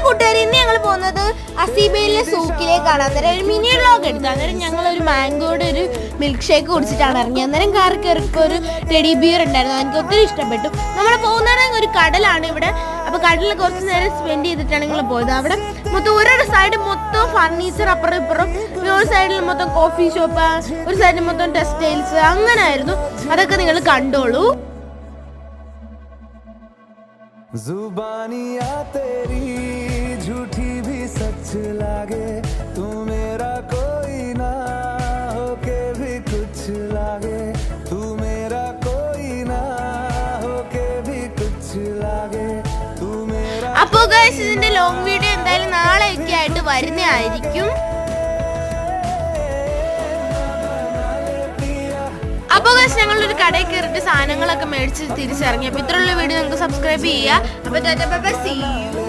കൂട്ടുകാരി ഇന്ന് ഞങ്ങൾ പോകുന്നത് അസീബയിലെ സൂക്കിലേക്കാണ്. അന്നേരം ഒരു മിനി വ്ളോഗ് എടുത്തു. അന്നേരം ഞങ്ങൾ ഒരു മാംഗോയുടെ ഒരു മിൽക്ക് ഷേക്ക് കുടിച്ചിട്ടാണ് ഇറങ്ങിയത്. അന്നേരം കാറി കയറിപ്പോൾ ഒരു ടെഡി ബിയർ ഉണ്ടായിരുന്നു, എനിക്ക് ഒത്തിരി ഇഷ്ടപ്പെട്ടു. നമ്മൾ പോകുന്നതാണെങ്കിൽ ഒരു കടലാണ് ഇവിടെ. അപ്പോൾ കടലിൽ കുറച്ച് നേരം സ്പെൻഡ് ചെയ്തിട്ടാണ് ഞങ്ങൾ പോയത്. അവിടെ മൊത്തം ഓരോരോ സൈഡ് മൊത്തം ഫർണിച്ചർ, അപ്പുറം ഇപ്പുറം ഒരു സൈഡിൽ മൊത്തം കോഫി ഷോപ്പ്, ഒരു സൈഡിൽ മൊത്തം ടെക്സ്റ്റൈൽസ്, അങ്ങനെ ആയിരുന്നു. അതൊക്കെ നിങ്ങൾ കണ്ടോളൂ. जुबानिया तेरी झूठी भी सच लागे, तू मेरा कोई ना होके भी कुछ लागे, तू मेरा कोई ना होके भी कुछ लागे, तू मेरा. അപ്പോൾ ഗൈസ് ഇതിന്റെ ലോങ് വീഡിയോ എന്തായാലും നാളെയൊക്കെ ആയിട്ട് വരുന്നതായിരിക്കും. അപ്പോൾ ഗൈസ് ഞങ്ങളൊരു കടയിൽ കയറിയിട്ട് സാധനങ്ങളൊക്കെ മേടിച്ച് തിരിച്ചിറങ്ങി. അപ്പോൾ ഇത്രയുള്ള വീഡിയോ നിങ്ങൾക്ക് സബ്സ്ക്രൈബ് ചെയ്യുക. അപ്പോൾ tata bye bye, see U.